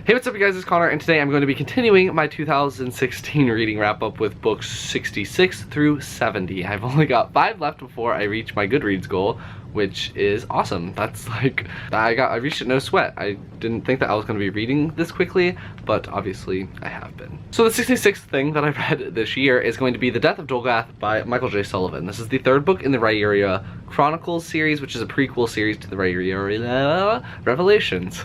Hey, what's up you guys, it's Connor, and today I'm going to be continuing my 2016 reading wrap-up with books 66 through 70. I've only got 5 left before I reach my Goodreads goal, which is awesome. That's like, I reached it no sweat. I didn't think that I was going to be reading this quickly, but obviously I have been. So the 66th thing that I read this year is going to be The Death of Dolgath by Michael J. Sullivan. This is the 3rd book in the Rhaenyra Chronicles series, which is a prequel series to the Rhaenyra Revelations.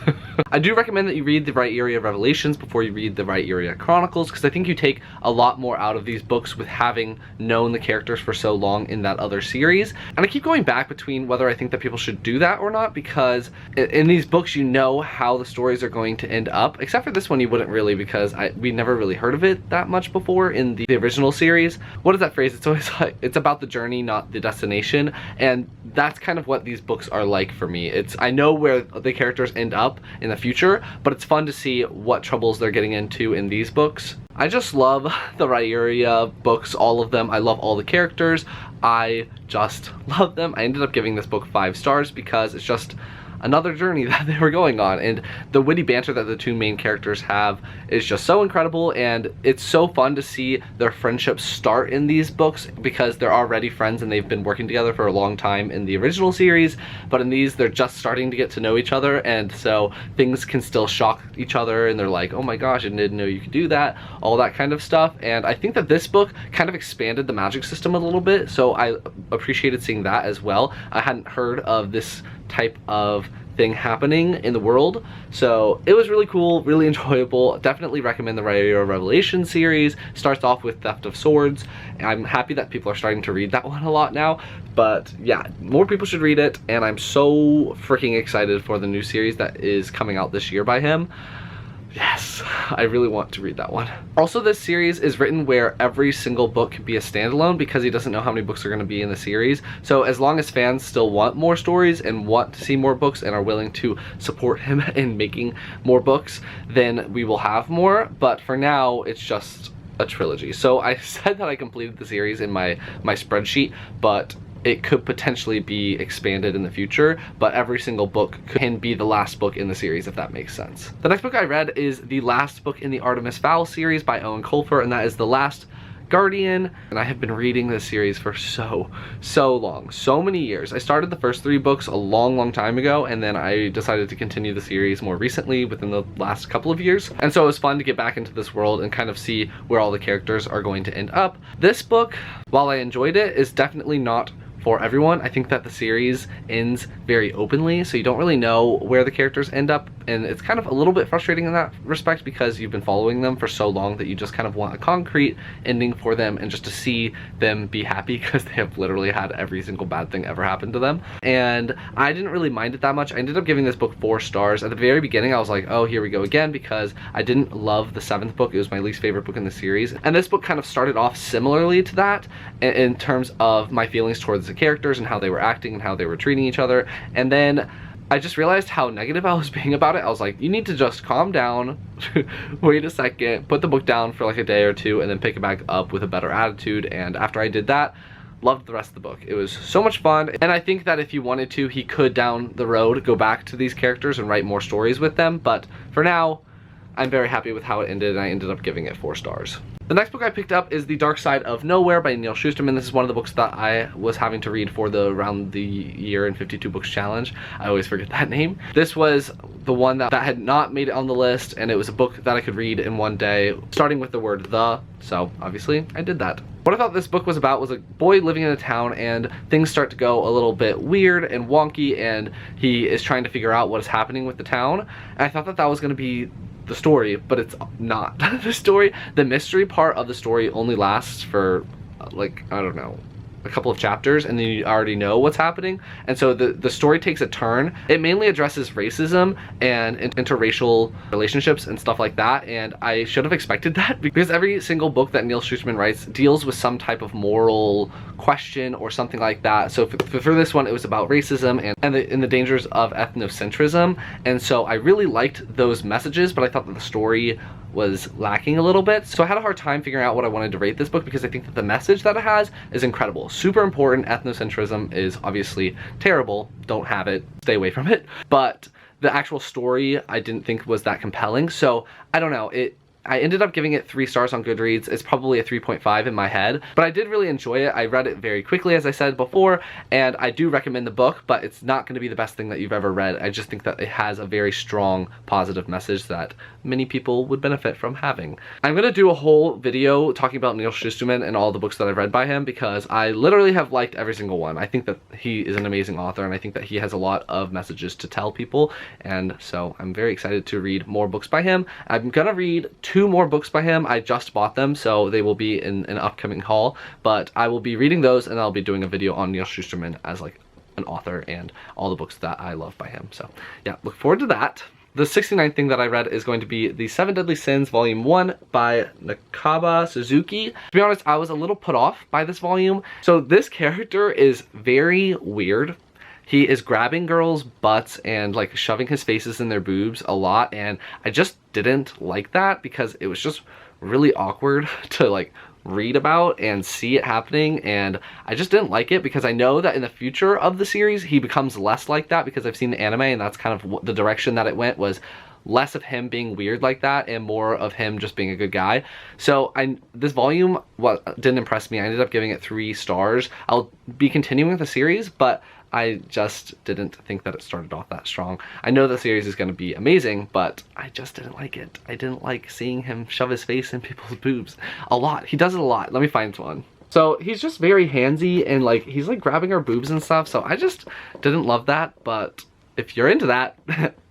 I do recommend that you read the Rhaenyra Revelations before you read the Rhaenyra Chronicles, because I think you take a lot more out of these books with having known the characters for so long in that other series. And I keep going back between whether I think that people should do that or not, because in these books you know how the stories are going to end up, except for this one you wouldn't really, because we never really heard of it that much before in the original series. What is that phrase? It's always like, it's about the journey, not the destination, and that's kind of what these books are like for me. I know where the characters end up in the future, but it's fun to see what troubles they're getting into in these books. I just love the Rhaenyra books, all of them. I love all the characters. I just love them. I ended up giving this book 5 stars because it's just another journey that they were going on, and the witty banter that the 2 main characters have is just so incredible, and it's so fun to see their friendships start in these books because they're already friends and they've been working together for a long time in the original series, but in these they're just starting to get to know each other, and so things can still shock each other and they're like, oh my gosh, I didn't know you could do that, all that kind of stuff. And I think that this book kind of expanded the magic system a little bit, so I appreciated seeing that as well. I hadn't heard of this type of thing happening in the world, so it was really cool, really enjoyable. Definitely recommend the Rhaenyra Revelation series. Starts off with Theft of Swords. I'm happy that people are starting to read that one a lot now, but yeah, more people should read it, and I'm so freaking excited for the new series that is coming out this year by him. Yes, I really want to read that one. Also, this series is written where every single book can be a standalone because he doesn't know how many books are going to be in the series. So as long as fans still want more stories and want to see more books and are willing to support him in making more books, then we will have more. But for now, it's just a trilogy. So I said that I completed the series in my spreadsheet, but it could potentially be expanded in the future, but every single book can be the last book in the series, if that makes sense. The next book I read is the last book in the Artemis Fowl series by Eoin Colfer, and that is The Last Guardian. And I have been reading this series for so long, so many years. I started the first 3 books a long time ago, and then I decided to continue the series more recently within the last couple of years, and so it was fun to get back into this world and kind of see where all the characters are going to end up. This book, while I enjoyed it, is definitely not for everyone. I think that the series ends very openly, so you don't really know where the characters end up, and it's kind of a little bit frustrating in that respect because you've been following them for so long that you just kind of want a concrete ending for them and just to see them be happy, because they have literally had every single bad thing ever happen to them. And I didn't really mind it that much. I ended up giving this book 4 stars. At the very beginning I was like, oh, here we go again, because I didn't love the 7th book. It was my least favorite book in the series, and this book kind of started off similarly to that in terms of my feelings towards the characters and how they were acting and how they were treating each other. And then I just realized how negative I was being about it. I was like, you need to just calm down, wait a second, put the book down for like a day or 2, and then pick it back up with a better attitude. And after I did that, loved the rest of the book. It was so much fun, and I think that if he wanted to, he could down the road go back to these characters and write more stories with them, but for now I'm very happy with how it ended, and I ended up giving it 4 stars. The next book I picked up is The Dark Side of Nowhere by Neal Shusterman. This is one of the books that I was having to read for the Around the Year in 52 Books challenge. I always forget that name. This was the one that had not made it on the list, and it was a book that I could read in one day, starting with the word the, so obviously I did that. What I thought this book was about was a boy living in a town, and things start to go a little bit weird and wonky, and he is trying to figure out what is happening with the town. And I thought that that was going to be the story, but it's not the story. The mystery part of the story only lasts for like, I don't know, a couple of chapters, and then you already know what's happening. And so the story takes a turn. It mainly addresses racism and interracial relationships and stuff like that, and I should have expected that, because every single book that Neal Shusterman writes deals with some type of moral question or something like that. So for this one, it was about racism and the dangers of ethnocentrism, and so I really liked those messages, but I thought that the story was lacking a little bit. So I had a hard time figuring out what I wanted to rate this book, because I think that the message that it has is incredible. Super important. Ethnocentrism is obviously terrible. Don't have it. Stay away from it. But the actual story I didn't think was that compelling. So I don't know, I ended up giving it 3 stars on Goodreads. It's probably a 3.5 in my head, but I did really enjoy it. I read it very quickly, as I said before, and I do recommend the book, but it's not going to be the best thing that you've ever read. I just think that it has a very strong positive message that many people would benefit from having. I'm going to do a whole video talking about Neal Shusterman and all the books that I've read by him, because I literally have liked every single one. I think that he is an amazing author, and I think that he has a lot of messages to tell people, and so I'm very excited to read more books by him. I'm going to read 2 more books by him. I just bought them, so they will be in an upcoming haul, but I will be reading those, and I'll be doing a video on Neal Shusterman as like an author and all the books that I love by him. So yeah, look forward to that. The 69th thing that I read is going to be The 7 Deadly Sins Volume 1 by Nakaba Suzuki. To be honest, I was a little put off by this volume. So this character is very weird. He is grabbing girls' butts and like shoving his faces in their boobs a lot, and I just didn't like that because it was just really awkward to like read about and see it happening, and I just didn't like it because I know that in the future of the series he becomes less like that, because I've seen the anime and that's kind of the direction that it went, was less of him being weird like that and more of him just being a good guy. So this volume didn't impress me. I ended up giving it 3 stars. I'll be continuing with the series, but I just didn't think that it started off that strong. I know the series is going to be amazing, but I just didn't like it. I didn't like seeing him shove his face in people's boobs a lot. He does it a lot. Let me find one. So he's just very handsy and like he's like grabbing our boobs and stuff, so I just didn't love that, but if you're into that,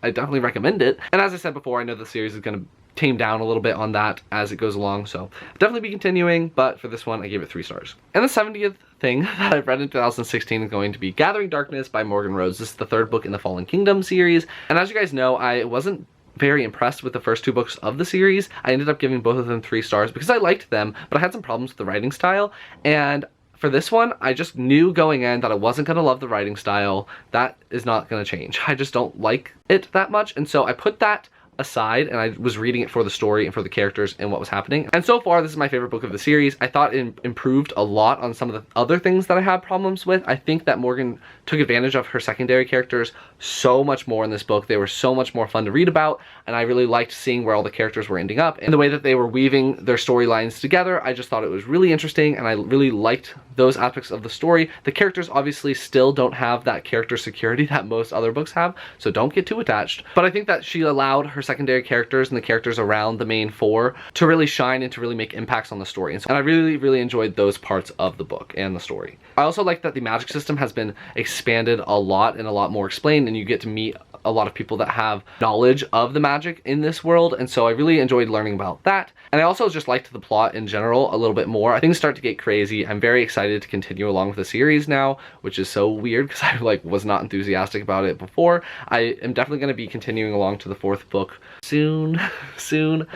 I definitely recommend it. And as I said before, I know the series is going to tame down a little bit on that as it goes along, so definitely be continuing, but for this one I gave it 3 stars. And the 70th thing that I've read in 2016 is going to be Gathering Darkness by Morgan Rhodes. This is the 3rd book in the Fallen Kingdom series, and as you guys know, I wasn't very impressed with the first 2 books of the series. I ended up giving both of them 3 stars because I liked them, but I had some problems with the writing style, and for this one, I just knew going in that I wasn't going to love the writing style. That is not going to change. I just don't like it that much, and so I put that aside and I was reading it for the story and for the characters and what was happening. And so far, this is my favorite book of the series. I thought it improved a lot on some of the other things that I had problems with. I think that Morgan took advantage of her secondary characters so much more in this book. They were so much more fun to read about, and I really liked seeing where all the characters were ending up and the way that they were weaving their storylines together. I just thought it was really interesting, and I really liked those aspects of the story. The characters obviously still don't have that character security that most other books have, so don't get too attached. But I think that she allowed her secondary characters and the characters around the main 4 to really shine and to really make impacts on the story. And I really enjoyed those parts of the book and the story. I also like that the magic system has been expanded a lot and a lot more explained, and you get to meet a lot of people that have knowledge of the magic in this world, and so I really enjoyed learning about that. And I also just liked the plot in general a little bit more. Things start to get crazy. I'm very excited to continue along with the series now, which is so weird because I like was not enthusiastic about it before. I am definitely going to be continuing along to the 4th book soon, and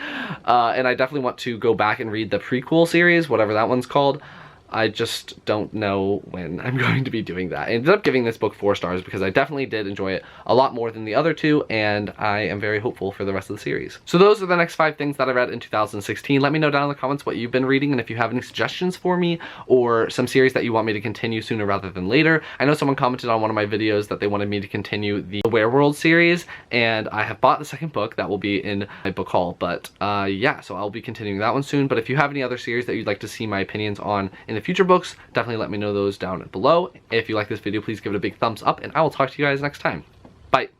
I definitely want to go back and read the prequel series, whatever that one's called. I just don't know when I'm going to be doing that. I ended up giving this book 4 stars because I definitely did enjoy it a lot more than the other 2, and I am very hopeful for the rest of the series. So those are the next 5 things that I read in 2016. Let me know down in the comments what you've been reading, and if you have any suggestions for me or some series that you want me to continue sooner rather than later. I know someone commented on one of my videos that they wanted me to continue the Wereworld series, and I have bought the 2nd book that will be in my book haul, but yeah, so I'll be continuing that one soon. But if you have any other series that you'd like to see my opinions on in the future books, definitely let me know those down below. If you like this video, please give it a big thumbs up, and I will talk to you guys next time. Bye.